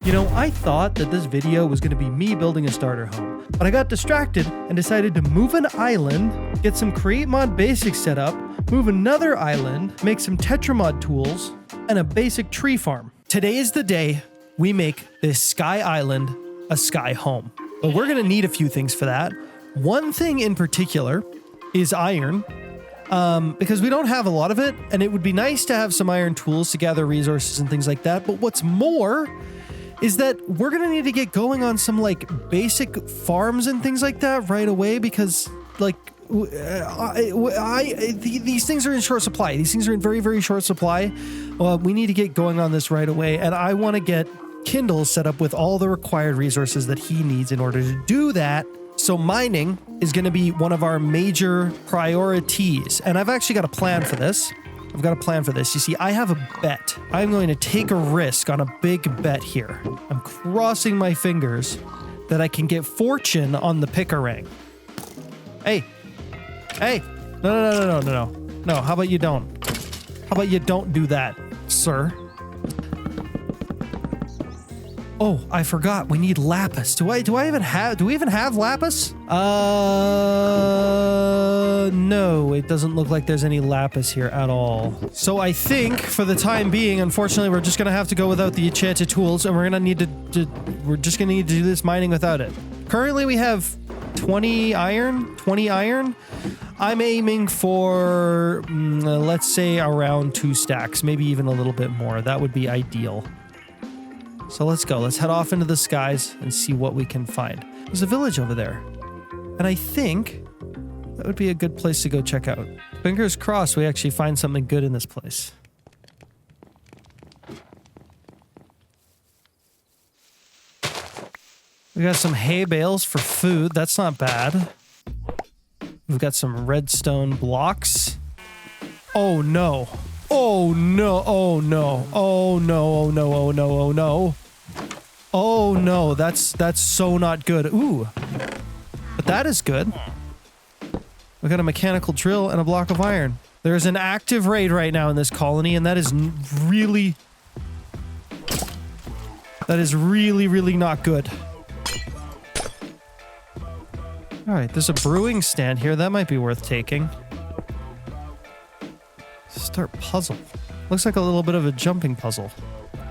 You know, I thought that this video was going to be me building a starter home, but I got distracted and decided to move an island, get some Create Mod basics set up, move another island, make some Tetramod tools, and a basic tree farm. Today is the day we make this sky island a sky home. But we're going to need a few things for that. One thing in particular is iron, because we don't have a lot of it, and it would be nice to have some iron tools to gather resources and things like that. But what's more is that we're going to need to get going on some like basic farms and things like that right away, because like these things are in short supply. These things are in very, very short supply. We need to get going on this right away. And I want to get Kindle set up with all the required resources that he needs in order to do that. So mining is going to be one of our major priorities. And I've actually got a plan for this. You see, I have a bet. I'm going to take a risk on a big bet here. I'm crossing my fingers that I can get fortune on the Picarang. Hey. No, how about you don't? How about you don't do that, sir? Oh, I forgot. We need lapis. Do we even have lapis? No, it doesn't look like there's any lapis here at all. So I think for the time being, unfortunately, we're just gonna have to go without the enchanted tools, and we're just gonna need to do this mining without it. Currently we have 20 iron. I'm aiming for, let's say around 2 stacks, maybe even a little bit more. That would be ideal. So let's go. Let's head off into the skies and see what we can find. There's a village over there. And I think that would be a good place to go check out. Fingers crossed we actually find something good in this place. We got some hay bales for food. That's not bad. We've got some redstone blocks. Oh no. Oh no, oh no, oh no, oh no, oh no, oh no. Oh no, that's so not good. Ooh. But that is good. We got a mechanical drill and a block of iron. There's an active raid right now in this colony, and that is really not good. Alright, there's a brewing stand here. That might be worth taking. Start puzzle. Looks like a little bit of a jumping puzzle.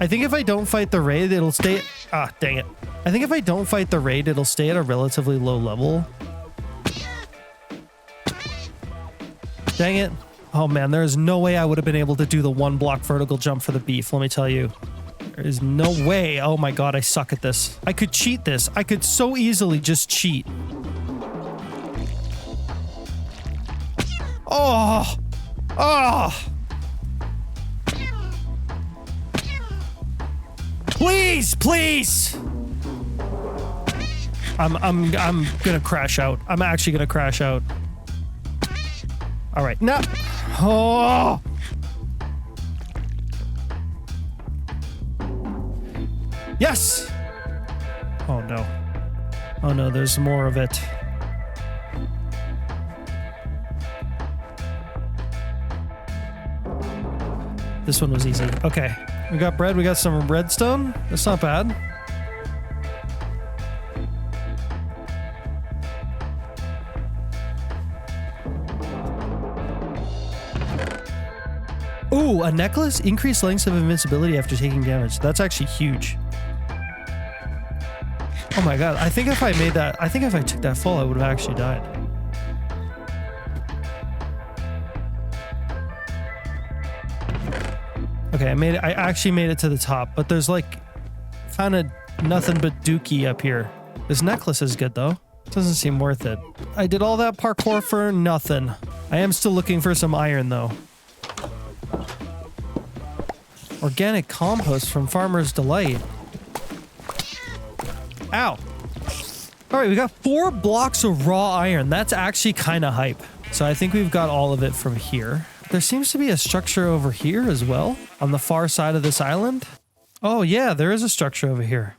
I think if I don't fight the raid, it'll stay... Ah, dang it. I think if I don't fight the raid, it'll stay at a relatively low level. Dang it. Oh man, there is no way I would have been able to do the 1 block vertical jump for the beef, let me tell you. There is no way. Oh my god, I suck at this. I could cheat this. I could so easily just cheat. Oh! Oh! Please! I'm gonna crash out. I'm actually gonna crash out. All right, no. Oh! Yes! Oh no. Oh no, there's more of it. This one was easy. Okay. We got bread. We got some redstone. That's not bad. Ooh, a necklace. Increased lengths of invincibility after taking damage. That's actually huge. Oh my god. I think if I made that... I think if I took that fall, I would have actually died. Okay, I actually made it to the top, but there's like kind of nothing but dookie up here. This necklace is good though. Doesn't seem worth it. I did all that parkour for nothing. I am still looking for some iron though. Organic compost from Farmer's Delight. Ow. All right, we got 4 blocks of raw iron. That's actually kind of hype. So I think we've got all of it from here. There seems to be a structure over here as well, on the far side of this island. Oh yeah, there is a structure over here.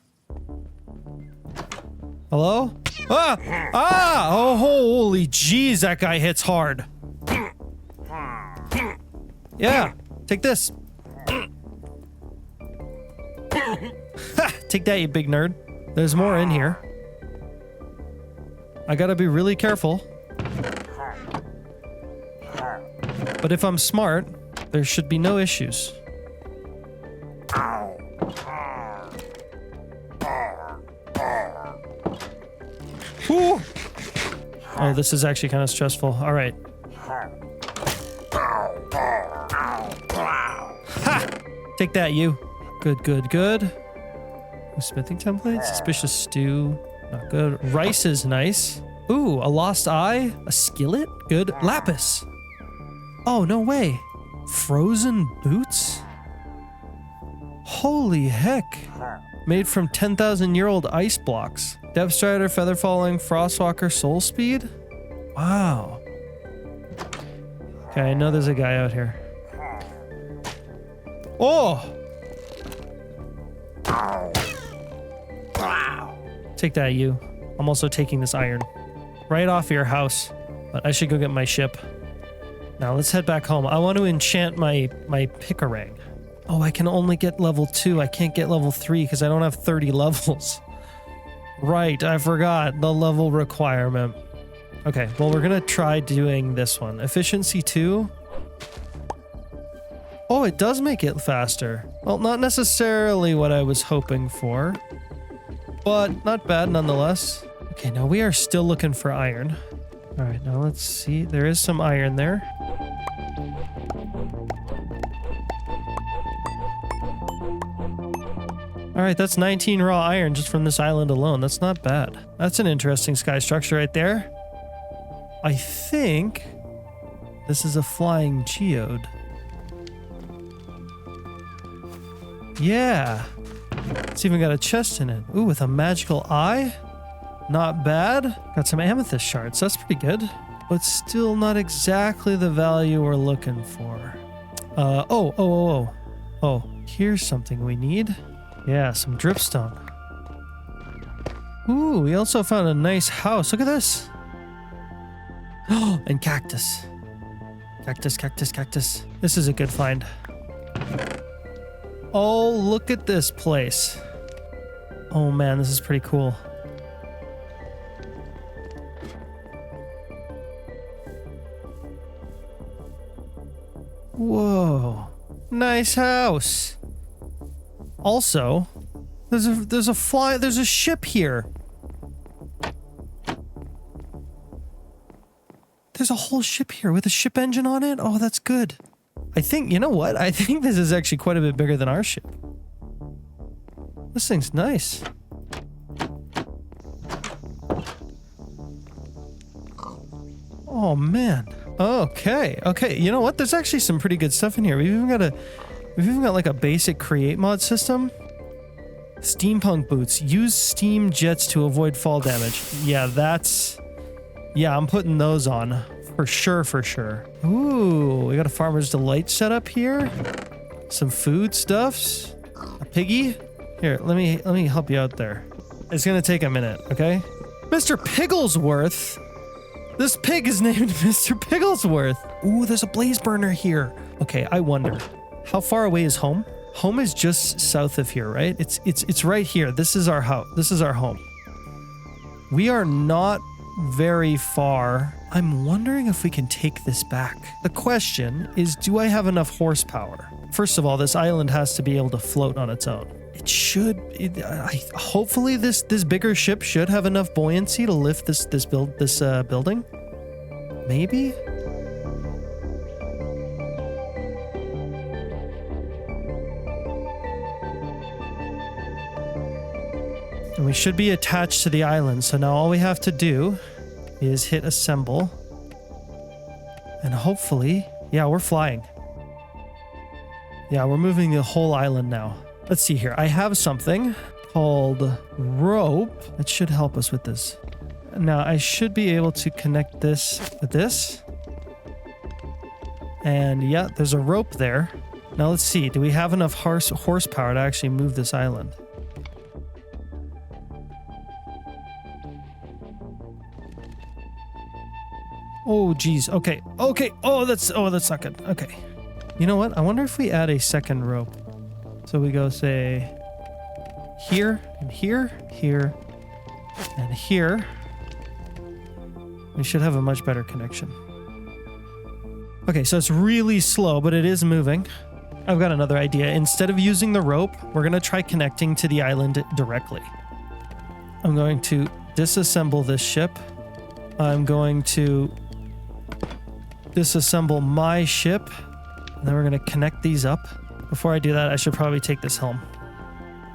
Hello? Ah! Ah! Oh, holy jeez, that guy hits hard. Yeah, take this. Take that, you big nerd. There's more in here. I gotta be really careful. But if I'm smart, there should be no issues. Ooh. Oh, this is actually kind of stressful. All right. Ha! Take that, you. Good, good, good. Smithing template. Suspicious stew. Not good. Rice is nice. Ooh, a lost eye. A skillet. Good. Lapis. Oh, no way. Frozen boots? Holy heck. Made from 10,000-year-old ice blocks. Depth Strider, Feather Falling, Frostwalker, Soul Speed? Wow. Okay, I know there's a guy out here. Oh! Take that, you. I'm also taking this iron. Right off your house. But I should go get my ship. Now let's head back home. I want to enchant my Picarang. Oh, I can only get level 2. I can't get level 3 because I don't have 30 levels. Right, I forgot the level requirement. Okay, well, we're gonna try doing this one. Efficiency 2. Oh, it does make it faster. Well, not necessarily what I was hoping for, but not bad nonetheless. Okay, now we are still looking for iron. All right, now let's see. There is some iron there. All right, that's 19 raw iron just from this island alone. That's not bad. That's an interesting sky structure right there. I think this is a flying geode. Yeah. It's even got a chest in it. Ooh, with a magical eye. Not bad. Got some amethyst shards. That's pretty good. But still not exactly the value we're looking for. Oh, here's something we need. Yeah, some dripstone. Ooh, we also found a nice house. Look at this. Oh, and cactus. Cactus, cactus, cactus. This is a good find. Oh, look at this place. Oh man, this is pretty cool. Whoa. Nice house. Also, there's a ship here. There's a whole ship here with a ship engine on it. Oh, that's good. I think, you know what? I think this is actually quite a bit bigger than our ship. This thing's nice. Oh man. Okay. Okay. You know what? There's actually some pretty good stuff in here. We've even got like a basic create mod system. Steampunk boots. Use steam jets to avoid fall damage. Yeah, yeah, I'm putting those on. For sure, for sure. Ooh, we got a Farmer's Delight set up here. Some food stuffs. A piggy. Here, let me help you out there. It's gonna take a minute, okay? Mr. Pigglesworth. This pig is named Mr. Pigglesworth. Ooh, there's a blaze burner here. Okay, I wonder, how far away is home? Home is just south of here, right? It's right here. This is our house. This is our home. We are not very far. I'm wondering if we can take this back. The question is, do I have enough horsepower? First of all, this island has to be able to float on its own. It should. Hopefully, this bigger ship should have enough buoyancy to lift this building. Maybe. And we should be attached to the island. So now all we have to do is hit assemble. And hopefully, yeah, we're flying. Yeah, we're moving the whole island now. Let's see here. I have something called rope that should help us with this. Now, I should be able to connect this with this. And yeah, there's a rope there. Now let's see. Do we have enough horsepower to actually move this island? Oh, geez. Okay. Okay. Oh, that's not good. Okay. You know what? I wonder if we add a second rope. So we go, say, here. And here, here, and here. We should have a much better connection. Okay, so it's really slow, but it is moving. I've got another idea. Instead of using the rope, we're going to try connecting to the island directly. I'm going to disassemble this ship. I'm going to disassemble my ship. And then we're going to connect these up. Before I do that, I should probably take this helm.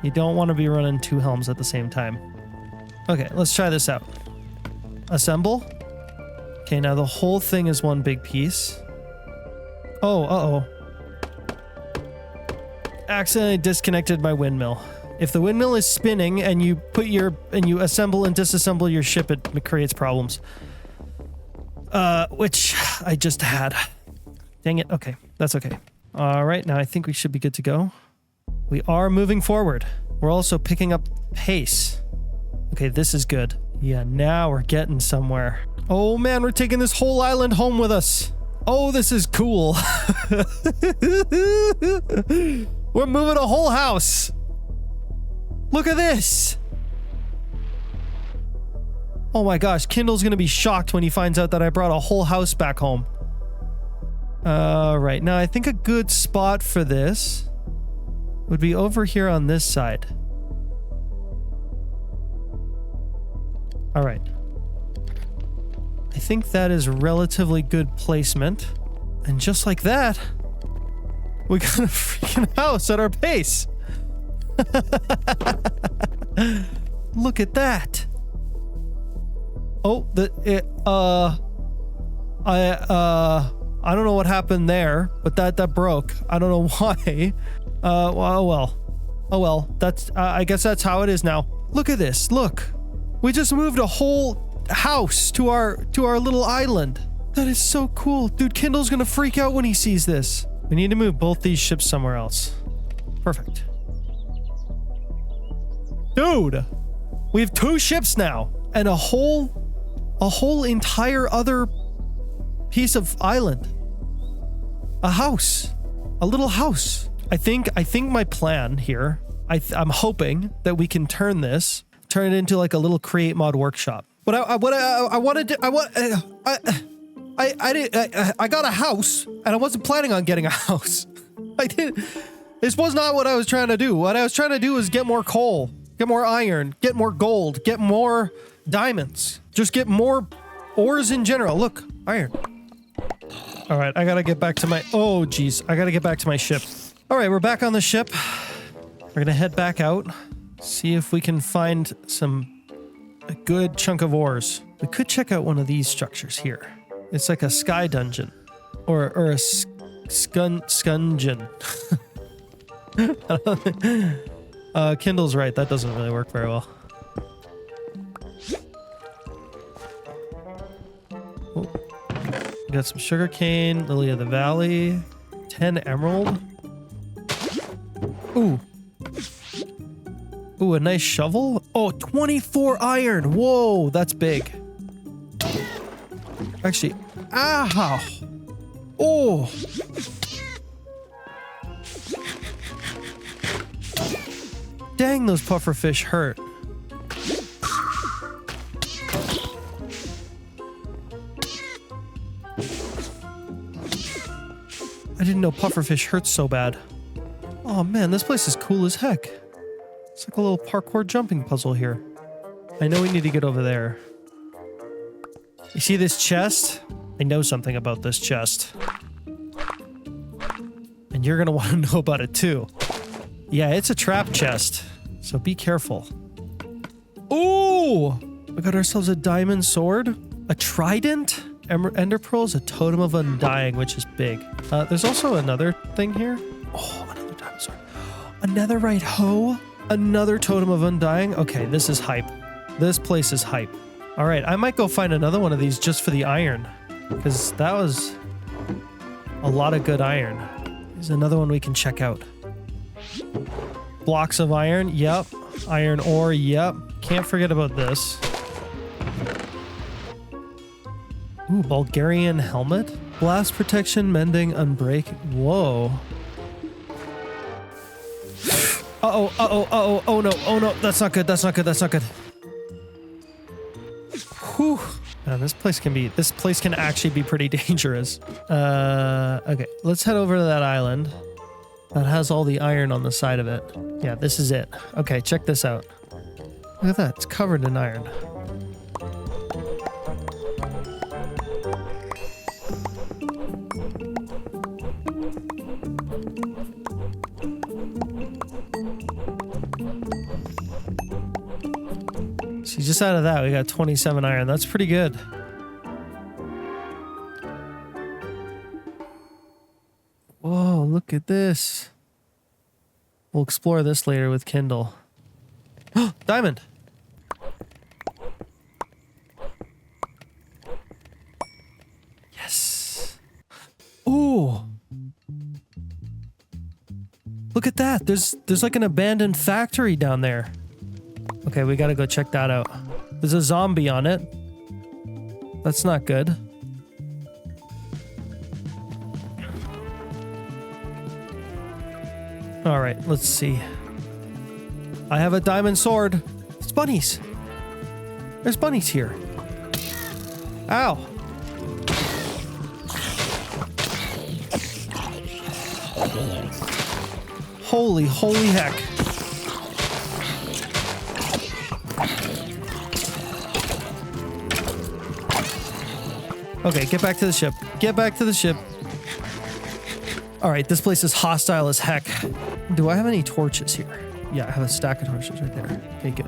You don't want to be running 2 helms at the same time. Okay, let's try this out. Assemble. Okay, now the whole thing is one big piece. Oh, uh-oh. Accidentally disconnected my windmill. If the windmill is spinning and you assemble and disassemble your ship, it creates problems. Which I just had. Dang it. Okay, that's okay. All right, now I think we should be good to go. We are moving forward. We're also picking up pace. Okay, this is good. Yeah, now we're getting somewhere. Oh man, we're taking this whole island home with us. Oh, this is cool. We're moving a whole house. Look at this. Oh my gosh, Kindle's gonna be shocked when he finds out that I brought a whole house back home. Right, now I think a good spot for this would be over here on this side. All right. I think that is relatively good placement. And just like that, we got a freaking house at our pace. Look at that. Oh, I don't know what happened there, but that broke. I don't know why. Oh well. That's I guess that's how it is now. Look at this. Look. We just moved a whole house to our little island. That is so cool. Dude, Kindle's gonna freak out when he sees this. We need to move both these ships somewhere else. Perfect. Dude, we have 2 ships now and a whole entire other piece of island. A house. A little house. I think my plan here, I'm hoping that we can turn it into like a little create mod workshop. But I got a house and I wasn't planning on getting a house. This was not what I was trying to do. What I was trying to do was get more coal, get more iron, get more gold, get more diamonds, just get more ores in general. Look, iron. All right, I gotta get back to my, oh geez, I gotta get back to my ship. All right, we're back on the ship. We're gonna head back out, see if we can find a good chunk of ores. We could check out one of these structures here. It's like a sky dungeon or a scungeon. Kindle's right, that doesn't really work very well. Oh. We got some sugarcane, lily of the valley, 10 emerald. Ooh. Ooh, a nice shovel. Oh, 24 iron. Whoa, that's big. Actually, ow. Oh. Dang, those pufferfish hurt. I didn't know pufferfish hurt so bad. Oh man, this place is cool as heck. It's like a little parkour jumping puzzle here. I know we need to get over there. You see this chest? I know something about this chest. And you're gonna want to know about it too. Yeah, it's a trap chest, so be careful. Ooh! We got ourselves a diamond sword, a trident, ender pearls, a totem of undying, which is big. There's also another thing here. Oh, another diamond sword. Another right hoe. Another totem of undying. Okay, this is hype. This place is hype. All right, I might go find another one of these just for the iron, because that was a lot of good iron. There's another one we can check out. Blocks of iron. Yep. Iron ore. Yep. Can't forget about this. Ooh, Bulgarian helmet. Blast protection, mending, unbreaking. Whoa. Uh-oh, uh-oh, uh-oh, oh no, oh no, that's not good, that's not good, that's not good. Whew. Man, this place can actually be pretty dangerous. Okay, let's head over to that island. That has all the iron on the side of it. Yeah, this is it. Okay, check this out. Look at that, it's covered in iron. See, just out of that, we got 27 iron. That's pretty good. Whoa, look at this. We'll explore this later with Kindle. Diamond! Yes! Ooh! Look at that! There's like an abandoned factory down there. Okay, we gotta go check that out. There's a zombie on it. That's not good. Alright, let's see. I have a diamond sword. It's bunnies. There's bunnies here. Ow. Holy heck. Okay, get back to the ship. Get back to the ship. Alright, this place is hostile as heck. Do I have any torches here? Yeah, I have a stack of torches right there. Okay, good.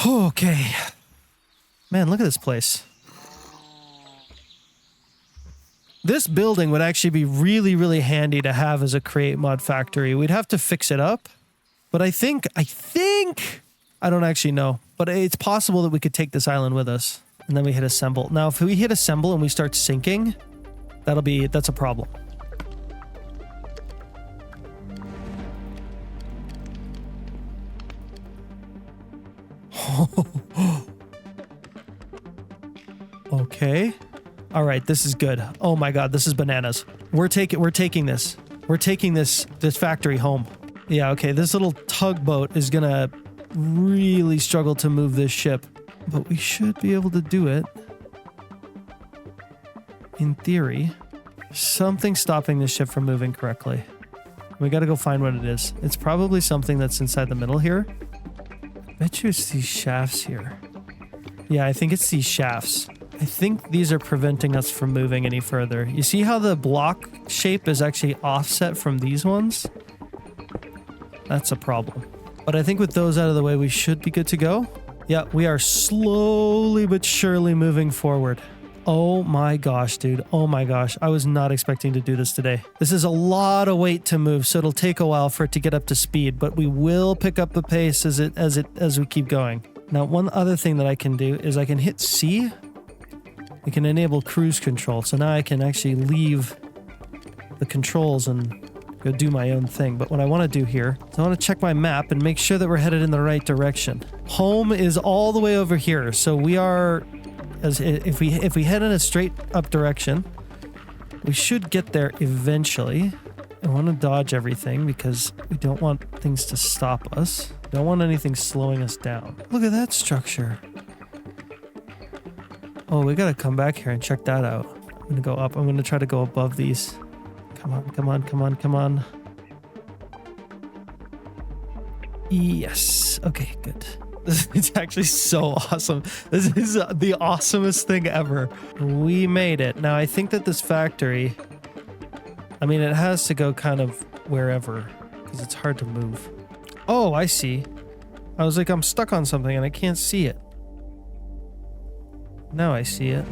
Okay. Man, look at this place. This building would actually be really, really handy to have as a create mod factory. We'd have to fix it up, but I think, I don't actually know, but it's possible that we could take this island with us and then we hit assemble. Now, if we hit assemble and we start sinking, that's a problem. Okay. All right, this is good. Oh my god, this is bananas. We're taking this factory home. Yeah, okay, this little tugboat is gonna really struggle to move this ship, but we should be able to do it. In theory, something's stopping this ship from moving correctly. We gotta go find what it is. It's probably something that's inside the middle here. I bet you it's these shafts here. Yeah, I think it's these shafts. I think these are preventing us from moving any further. You see how the block shape is actually offset from these ones? That's a problem. But I think with those out of the way, we should be good to go. Yeah, we are slowly but surely moving forward. Oh my gosh, dude. Oh my gosh. I was not expecting to do this today. This is a lot of weight to move, so it'll take a while for it to get up to speed, but we will pick up the pace as we keep going. Now, one other thing that I can do is I can hit C. We can enable cruise control, so now I can actually leave the controls and go do my own thing. But what I want to do here is I want to check my map and make sure that we're headed in the right direction. Home is all the way over here, so we are, if we head in a straight up direction, we should get there eventually. I want to dodge everything because we don't want things to stop us. Don't want anything slowing us down. Look at that structure. Oh, we gotta come back here and check that out. I'm gonna go up. I'm gonna try to go above these. Come on, come on, come on, come on. Yes. Okay, good. It's actually so awesome. This is the awesomest thing ever. We made it. Now, I think that this factory, I mean, it has to go kind of wherever because it's hard to move. Oh, I see. I was like, I'm stuck on something and I can't see it. Now I see it.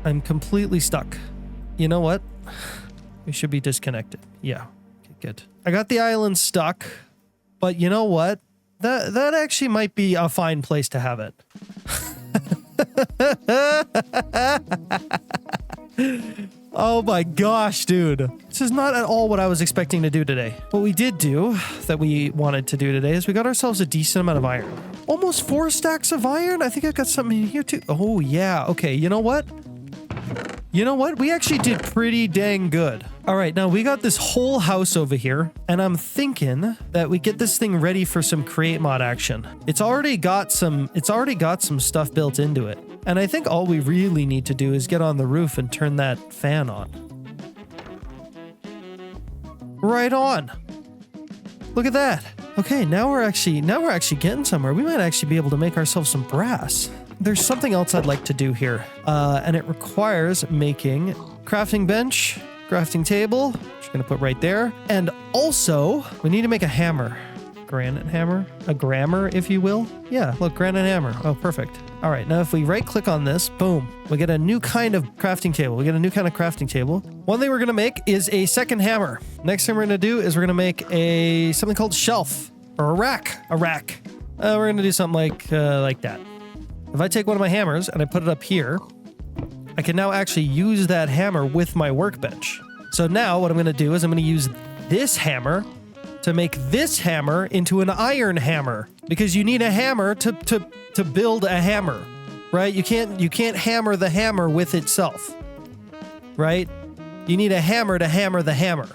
I'm completely stuck. You know what? We should be disconnected. Yeah. Okay, good. I got the island stuck, but you know what? That actually might be a fine place to have it. Oh my gosh, dude. This is not at all what I was expecting to do today. What we did do that we wanted to do today is we got ourselves a decent amount of iron. Almost 4 stacks of iron. I think I got something in here too. Oh yeah. Okay. You know what? We actually did pretty dang good. All right. Now we got this whole house over here and I'm thinking that we get this thing ready for some create mod action. It's already got some stuff built into it. And I think all we really need to do is get on the roof and turn that fan on. Right on. Look at that. Okay, now we're actually getting somewhere. We might actually be able to make ourselves some brass. There's something else I'd like to do here. And it requires making crafting bench, crafting table, which we're gonna put right there. And also, we need to make a hammer. Granite hammer? A grammar, if you will. Yeah, look, granite hammer. Oh, perfect. All right, now if we right click on this, boom, we get a new kind of crafting table. One thing we're gonna make is a second hammer. Next thing we're gonna do is we're gonna make something called shelf or a rack. We're gonna do something like that. If I take one of my hammers and I put it up here, I can now actually use that hammer with my workbench. So now what I'm gonna do is I'm gonna use this hammer to make this hammer into an iron hammer, because you need a hammer to build a hammer, right? You can't hammer the hammer with itself, right? You need a hammer to hammer the hammer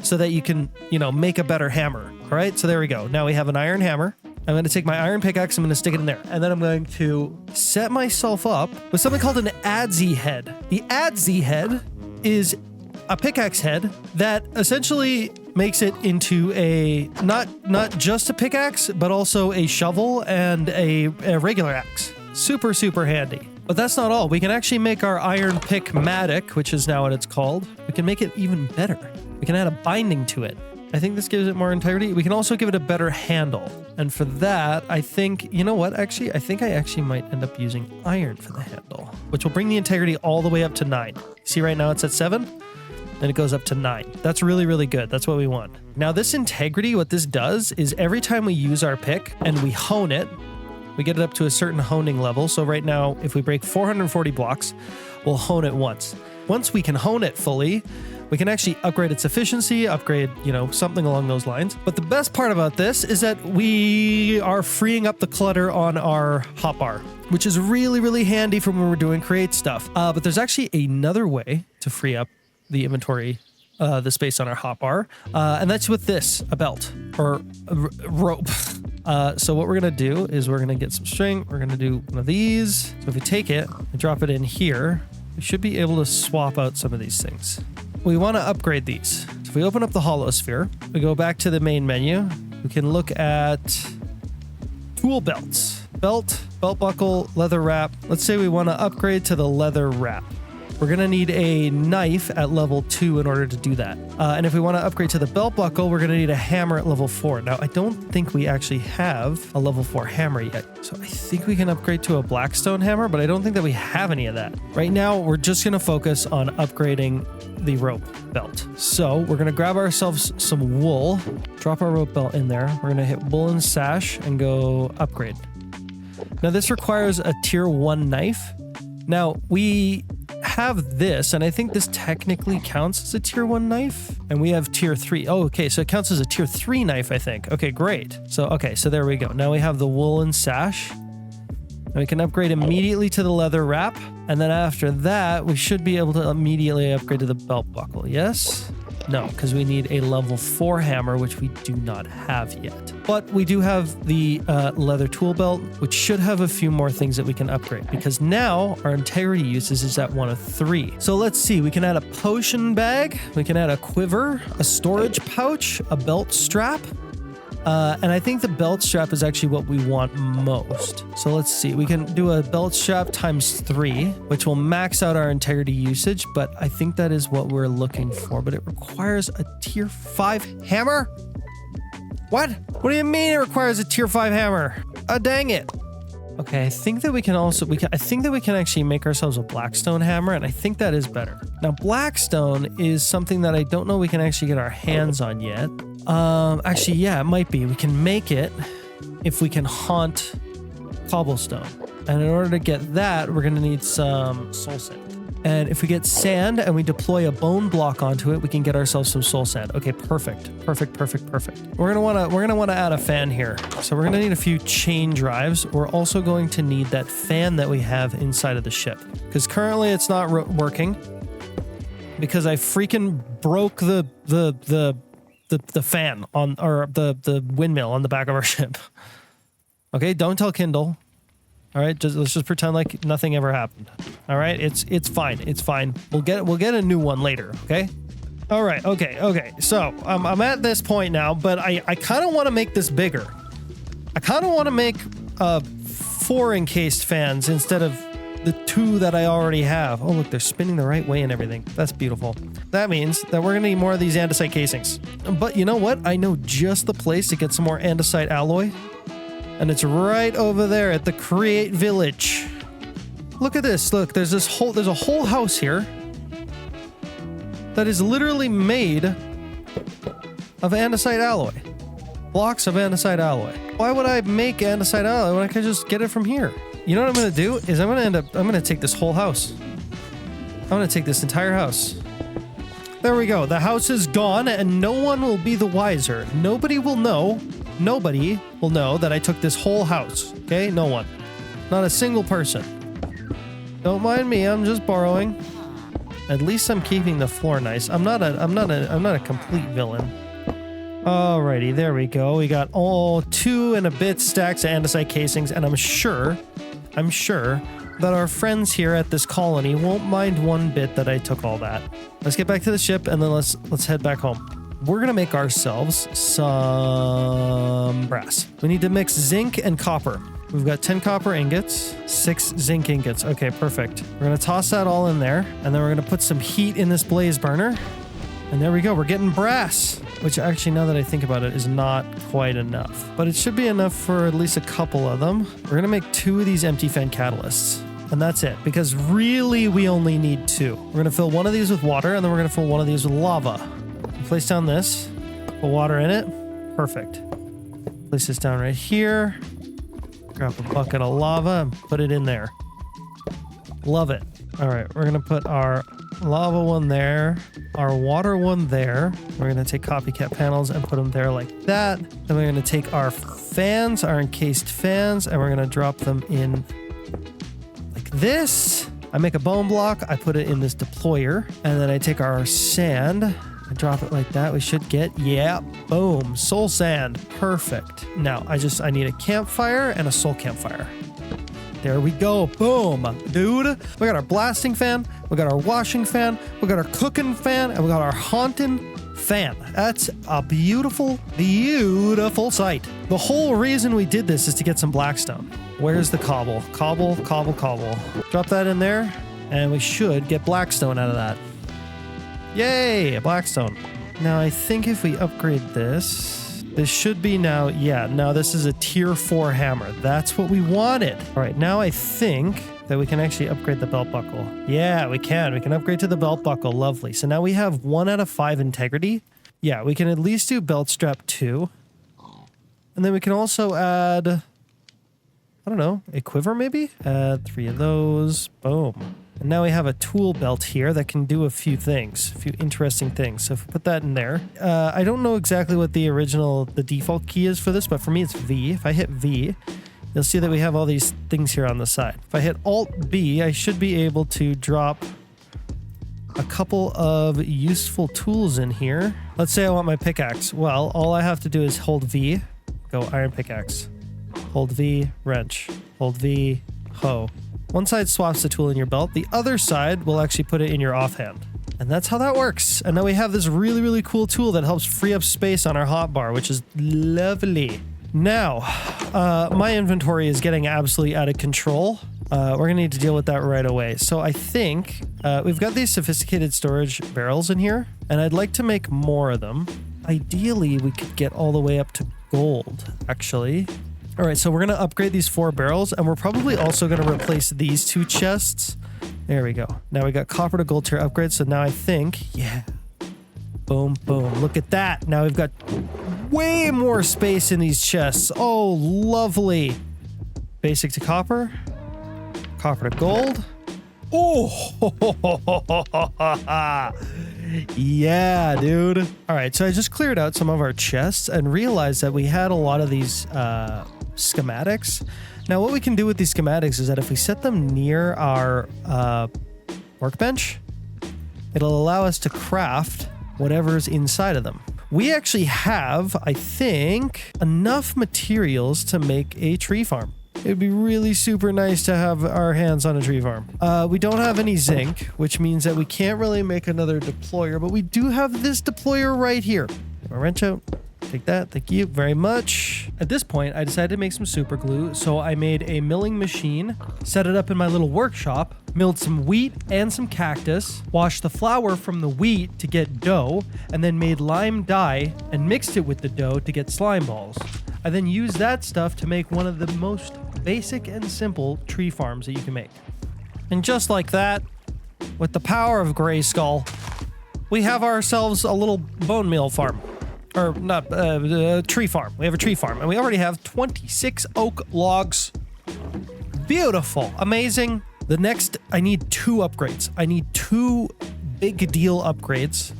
so that you can, make a better hammer. All right, so there we go. Now we have an iron hammer. I'm going to take my iron pickaxe, I'm going to stick it in there, and then I'm going to set myself up with something called an adze head. The adze head is a pickaxe head that essentially makes it into a not just a pickaxe, but also a shovel and a regular axe. Super, super handy. But that's not all. We can actually make our iron pick-matic, which is now what it's called. We can make it even better. We can add a binding to it. I think this gives it more integrity. We can also give it a better handle. And for that, I think, you know what? Actually, I think I actually might end up using iron for the handle, which will bring the integrity all the way up to 9. See, right now it's at 7. And it goes up to 9. That's really, really good. That's what we want. Now this integrity, what this does is every time we use our pick and we hone it, we get it up to a certain honing level. So right now, if we break 440 blocks, we'll hone it once. Once we can hone it fully, we can actually upgrade its efficiency, upgrade, something along those lines. But the best part about this is that we are freeing up the clutter on our hotbar, which is really, really handy for when we're doing create stuff. But there's actually another way to free up the inventory, the space on our hotbar, and that's with this, a belt or a rope. So what we're gonna do is we're gonna get some string. We're gonna do one of these. So if we take it and drop it in here, we should be able to swap out some of these things. We want to upgrade these. So if we open up the hollow sphere, we go back to the main menu. We can look at tool belts, belt buckle, leather wrap. Let's say we want to upgrade to the leather wrap. We're going to need a knife at level 2 in order to do that. And if we want to upgrade to the belt buckle, we're going to need a hammer at level 4. Now, I don't think we actually have a level 4 hammer yet. So I think we can upgrade to a blackstone hammer, but I don't think that we have any of that. Right now, we're just going to focus on upgrading the rope belt. So we're going to grab ourselves some wool, drop our rope belt in there. We're going to hit woolen sash and go upgrade. Now, this requires a tier 1 knife. Now, we have this, and I think this technically counts as a tier 1 knife, and we have tier 3. Oh, okay, so it counts as a tier 3 knife, I think. Okay, great. So there we go. Now we have the woolen sash, and we can upgrade immediately to the leather wrap, and then after that, we should be able to immediately upgrade to the belt buckle. Yes? No, because we need a level 4 hammer, which we do not have yet. But we do have the leather tool belt, which should have a few more things that we can upgrade, because now our integrity usage is at 1 of 3. So let's see, we can add a potion bag, we can add a quiver, a storage pouch, a belt strap, and I think the belt strap is actually what we want most. So let's see, we can do a belt strap times 3, which will max out our integrity usage, but I think that is what we're looking for. But it requires a tier 5 hammer? What? What do you mean it requires a tier 5 hammer? Dang it. Okay, I think that we can actually make ourselves a blackstone hammer, and I think that is better. Now, blackstone is something that I don't know we can actually get our hands on yet. Actually, yeah, it might be. We can make it. if we can haunt cobblestone. And in order to get that, we're going to need some soul sand. And if we get sand and we deploy a bone block onto it, we can get ourselves some soul sand. Okay, perfect. We're gonna wanna add a fan here. So we're gonna need a few chain drives. We're also going to need that fan that we have inside of the ship, because currently it's not working because I freaking broke the fan on, or the windmill on the back of our ship. Okay, don't tell Kindle. All right, let's just pretend like nothing ever happened. All right, it's fine. It's fine. We'll get a new one later. Okay. All right. Okay. So I'm at this point now, but I kind of want to make this bigger. I kind of want to make 4 encased fans instead of the 2 that I already have. Oh look, they're spinning the right way and everything. That's beautiful. That means that we're gonna need more of these andesite casings. But you know what? I know just the place to get some more andesite alloy. And it's right over there at the Create Village. Look at this. Look, there's a whole house here that is literally made of andesite alloy. Blocks of andesite alloy. Why would I make andesite alloy when I could just get it from here? You know what I'm gonna do is I'm gonna take this whole house. I'm gonna take this entire house. There we go. The house is gone and no one will be the wiser. Nobody will know that I took this whole house. Okay? No one. Not a single person. Don't mind me, I'm just borrowing. At least I'm keeping the floor nice. I'm not a complete villain. Alrighty, there we go. We got all 2 and a bit stacks of andesite casings, and I'm sure that our friends here at this colony won't mind one bit that I took all that. Let's get back to the ship and then let's head back home. We're gonna make ourselves some brass. We need to mix zinc and copper. We've got 10 copper ingots, 6 zinc ingots. Okay, perfect. We're gonna toss that all in there, and then we're gonna put some heat in this blaze burner. And there we go, we're getting brass. Which actually, now that I think about it, is not quite enough. But it should be enough for at least a couple of them. We're gonna make 2 of these empty fan catalysts. And that's it, because really we only need 2. We're gonna fill one of these with water, and then we're gonna fill one of these with lava. Place down this, put water in it, perfect. Place this down right here, grab a bucket of lava and put it in there. Love it. All right, we're gonna put our lava one there, our water one there. We're gonna take copycat panels and put them there like that. Then we're gonna take our fans, our encased fans, and we're gonna drop them in like this. I make a bone block, I put it in this deployer, and then I take our sand, I drop it like that. We should get, yeah, boom, soul sand. Perfect. Now, I need a campfire and a soul campfire. There we go. Boom. Dude, we got our blasting fan, we got our washing fan, we got our cooking fan, and we got our haunting fan. That's a beautiful, beautiful sight. The whole reason we did this is to get some blackstone. Where's the cobble? Cobble. Drop that in there, and we should get blackstone out of that. Yay, blackstone. Now I think if we upgrade this should be now, yeah, now this is a tier 4 hammer. That's what we wanted. All right, now I think that we can actually upgrade the belt buckle. Yeah, we can upgrade to the belt buckle. Lovely. So now we have 1 out of 5 integrity. Yeah, we can at least do belt strap 2. And then we can also add, I don't know, a quiver maybe? Add 3 of those. Boom. And now we have a tool belt here that can do a few things, a few interesting things. So if we put that in there, I don't know exactly what the default key is for this, but for me it's V. If I hit V, you'll see that we have all these things here on the side. If I hit Alt B, I should be able to drop a couple of useful tools in here. Let's say I want my pickaxe. Well, all I have to do is hold V, go iron pickaxe. Hold V, wrench. Hold V, hoe. One side swaps the tool in your belt, the other side will actually put it in your offhand. And that's how that works. And now we have this really, really cool tool that helps free up space on our hotbar, which is lovely. Now, my inventory is getting absolutely out of control. We're gonna need to deal with that right away. So I think we've got these sophisticated storage barrels in here, and I'd like to make more of them. Ideally, we could get all the way up to gold, actually. All right, so we're going to upgrade these 4 barrels, and we're probably also going to replace these 2 chests. There we go. Now we got copper to gold tier upgrade, so now I think, yeah. Boom, boom. Look at that. Now we've got way more space in these chests. Oh, lovely. Basic to copper. Copper to gold. Oh, yeah, dude. All right, so I just cleared out some of our chests and realized that we had a lot of these schematics. Now, what we can do with these schematics is that if we set them near our workbench, it'll allow us to craft whatever's inside of them. We actually have, I think, enough materials to make a tree farm. It'd be really super nice to have our hands on a tree farm. We don't have any zinc, which means that we can't really make another deployer, but we do have this deployer right here. Get my wrench out. Take that. Thank you very much. At this point, I decided to make some super glue, so I made a milling machine, set it up in my little workshop, milled some wheat and some cactus, washed the flour from the wheat to get dough, and then made lime dye and mixed it with the dough to get slime balls. I then used that stuff to make one of the most basic and simple tree farms that you can make. And just like that, with the power of Grayskull, we have ourselves a little bone meal farm. Or not, tree farm. We have a tree farm, and we already have 26 oak logs. Beautiful. Amazing. The next, I need 2 upgrades. I need 2 big deal upgrades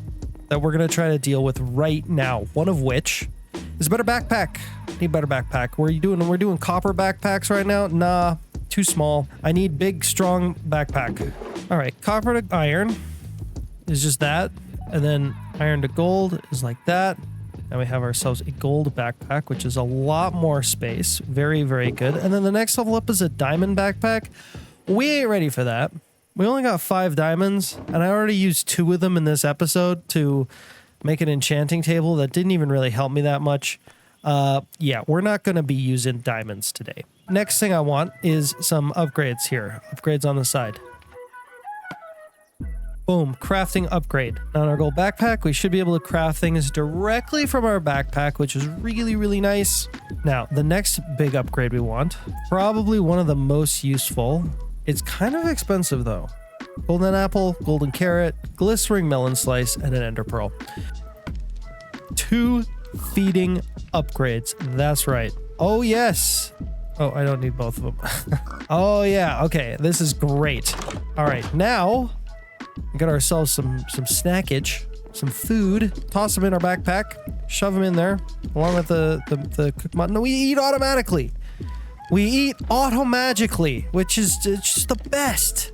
that we're going to try to deal with right now. One of which is a better backpack. Need better backpack. We're doing copper backpacks right now. Nah, too small. I need big, strong backpack. All right, copper to iron is just that. And then iron to gold is like that. And we have ourselves a gold backpack, which is a lot more space. Very, very good. And then the next level up is a diamond backpack. We ain't ready for that. We only got 5 diamonds, and I already used 2 of them in this episode to make an enchanting table that didn't even really help me that much. Yeah, we're not going to be using diamonds today. Next thing I want is some upgrades here. Upgrades on the side. Boom, crafting upgrade. Now on our gold backpack, we should be able to craft things directly from our backpack, which is really, really nice. Now, the next big upgrade we want, probably one of the most useful. It's kind of expensive though. Golden apple, golden carrot, glistering melon slice, and an ender pearl. 2 feeding upgrades. That's right. Oh, yes. Oh, I don't need both of them. Oh, yeah. Okay, this is great. All right, now we got ourselves some snackage, some food. Toss them in our backpack. Shove them in there, along with the cooked mutton. No, we eat automatically. We eat automagically, which is just the best.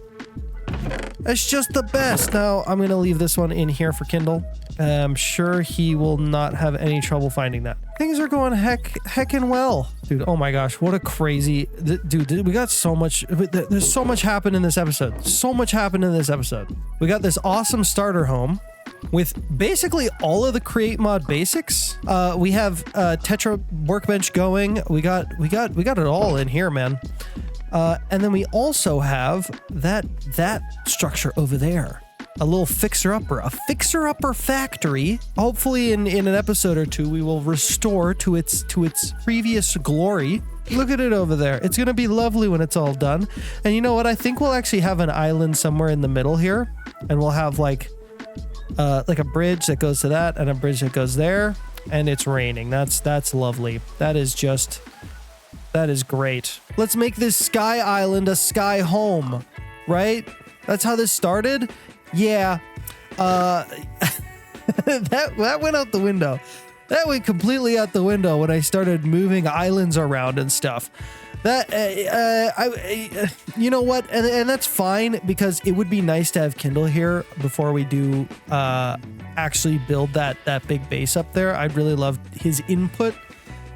It's just the best. Now, I'm going to leave this one in here for Kindle. I'm sure he will not have any trouble finding that. Things are going heckin' well. Dude, oh my gosh, what a crazy... Dude, we got so much... There's so much happened in this episode. So much happened in this episode. We got this awesome starter home with basically all of the create mod basics. We have Tetra workbench going. We got it all in here, man. And then we also have that structure over there. A little fixer-upper. A fixer-upper factory. Hopefully in an episode or 2, we will restore to its previous glory. Look at it over there. It's going to be lovely when it's all done. And you know what? I think we'll actually have an island somewhere in the middle here. And we'll have like a bridge that goes to that and a bridge that goes there. And it's raining. That's lovely. That is great. Let's make this sky island a sky home, right? That's how this started? Yeah. That went out the window. That went completely out the window when I started moving islands around and stuff. That, you know what? And that's fine, because it would be nice to have Kindle here before we do actually build that big base up there. I'd really love his input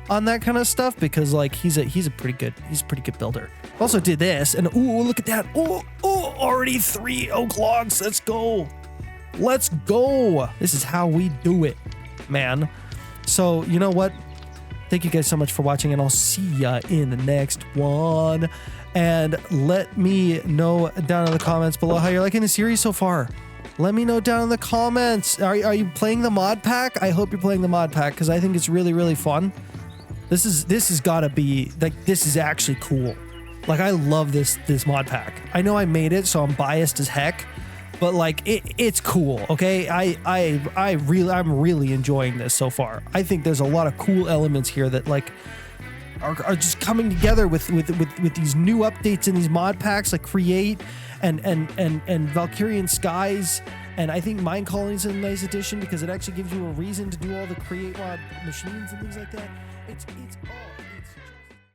on that kind of stuff, because like he's a pretty good builder. Also did this, and ooh, look at that. Oh, already 3 oak logs. Let's go. This is how we do it, man. So you know what? Thank you guys so much for watching, and I'll see ya in the next one. And let me know down in the comments below how you're liking the series so far. Let me know down in the comments. Are you playing the mod pack? I hope you're playing the mod pack, because I think it's really, really fun. This has got to be, like, this is actually cool. Like, I love this mod pack. I know I made it, so I'm biased as heck, but like it's cool. Okay, I'm really enjoying this so far. I think there's a lot of cool elements here that like are just coming together with these new updates in these mod packs like Create and Valkyrian Skies. And I think Mine Colonies is a nice addition because it actually gives you a reason to do all the Create mod machines and things like that. It's